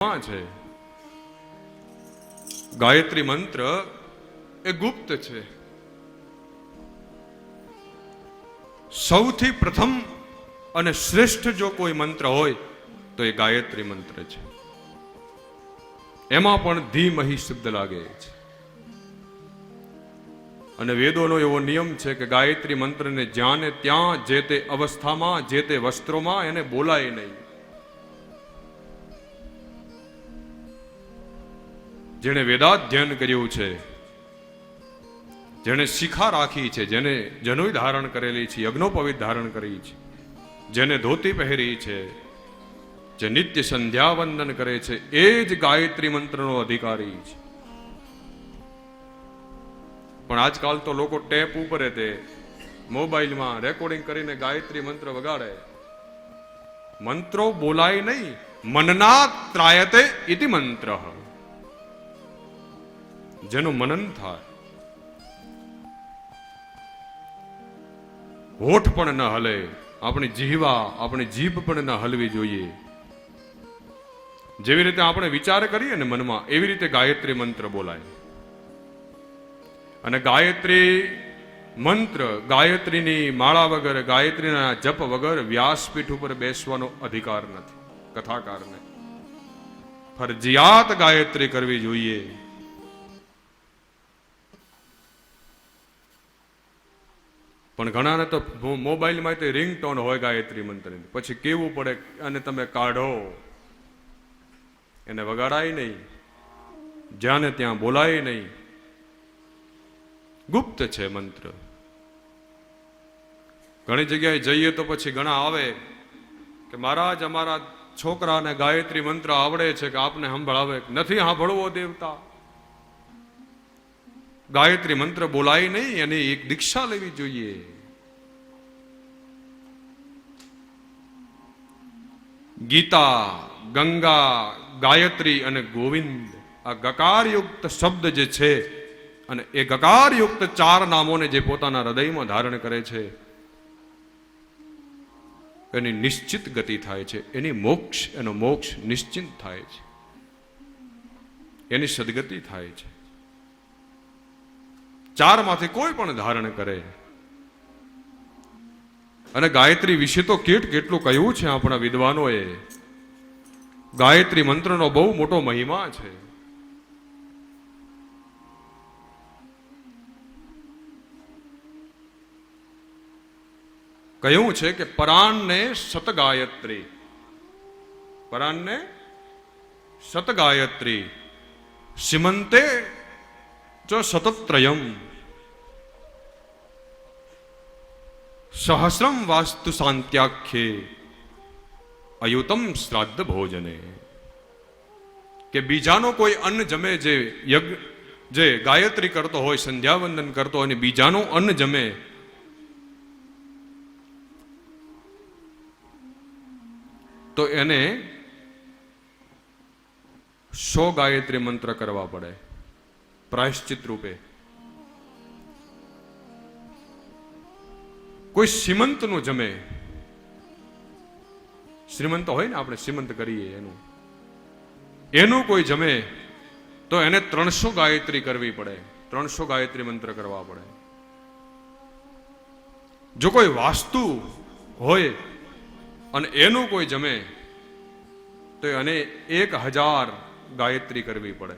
છે. ગાયત્રી મંત્ર એ ગુપ્ત છે. સૌથી પ્રથમ અને શ્રેષ્ઠ જો કોઈ મંત્ર હોય તો એ ગાયત્રી મંત્ર છે. એમાં પણ ધીમહિ શબ્દ લાગે છે. અને વેદોનો એવો નિયમ છે કે ગાયત્રી મંત્રને જ્યાં ને ત્યાં જે તે અવસ્થામાં જે તે વસ્ત્રોમાં એને બોલાય નહીં. જેણે વેદાધ્યયન કર્યું છે, જેણે શિખા રાખી છે, જેને જનોઈ ધારણ કરેલી છે, યજ્ઞોપવિત ધારણ કરી છે, જેને ધોતી પહેરી છે, જે નિત્ય સંધ્યા વંદન કરે છે, એ જ ગાયત્રી મંત્રનો અધિકારી છે. પણ આજકાલ તો લોકો ટેપ ઉપર તે મોબાઈલમાં રેકોર્ડિંગ કરીને ગાયત્રી મંત્ર વગાડે. મંત્રો બોલાય નહીં. મનના ત્રાયતે ઇતિ મંત્ર. જેનું મનન થાય, હોઠ પણ ન હલે, આપણી જીહવા આપણી જીભ પણ ન હલવી જોઈએ. જેવી રીતે આપણે વિચાર કરીએ ને મનમાં, એવી રીતે ગાયત્રી મંત્ર બોલાય. અને ગાયત્રી મંત્ર, ગાયત્રીની માળા વગર, ગાયત્રીના જપ વગર વ્યાસપીઠ ઉપર બેસવાનો અધિકાર નથી કથાકારને. ફરજિયાત ગાયત્રી કરવી જોઈએ. પણ ઘણાને તો મોબાઈલમાં તે રિંગટોન હોય ગાયત્રી મંત્રની, પછી કેવું પડે અને તમે કાઢો. એને વગાડાય નહીં, જ્યાં ને ત્યાં બોલાય નહીં. ગુપ્ત છે મંત્ર. ઘણી જગ્યાએ જઈએ તો પછી ઘણા આવે કે મહારાજ અમારા છોકરાને ગાયત્રી મંત્ર આવડે છે, કે આપને સંભળાવે. નથી સાંભળવો દેવતા. ગાયત્રી મંત્ર બોલાય નહીં, એની એક દીક્ષા લેવી જોઈએ. ગીતા, ગંગા, ગાયત્રી અને ગોવિંદ, આ ગકારયુક્ત શબ્દ જે છે, અને એ ગકારયુક્ત 4 નામોને જે પોતાના હૃદયમાં ધારણ કરે છે, એની નિશ્ચિત ગતિ થાય છે. એનો મોક્ષ નિશ્ચિત થાય છે. એની સદગતિ થાય છે. 4 માંથી કોઈ પણ ધારણ કરે. અને ગાયત્રી વિશે તો કેટલું કહ્યું છે આપણા વિદ્વાનોએ. ગાયત્રી મંત્રનો બહુ મોટો મહિમા છે. કહ્યું છે કે પરાન્ને સત ગાયત્રી, પરાન્ને સત ગાયત્રી, સિમંતે ચ સતત્રયમ, સહસ્રમ વાસ્તુ શાંત્યાખ્યે અયુતમ શ્રાદ્ધ ભોજને. કે બીજાનો કોઈ અન્ન જમે, જે ગાયત્રી કરતો હોય, સંધ્યાવંદન કરતો હોય, અને બીજાનું અન્ન જમે, તો એને 100 ગાયત્રી મંત્ર કરવા પડે પ્રાયશ્ચિત રૂપે. કોઈ શ્રીમંત નું જમે, શ્રીમંત હોય ને, આપણે શ્રીમંત કરીએ, એનું કોઈ જમે તો એને 300 ગાયત્રી કરવી પડે, 300 ગાયત્રી મંત્ર કરવા પડે. જો કોઈ વાસ્તુ હોય અને એનું કોઈ જમે તો એને 1000 ગાયત્રી કરવી પડે.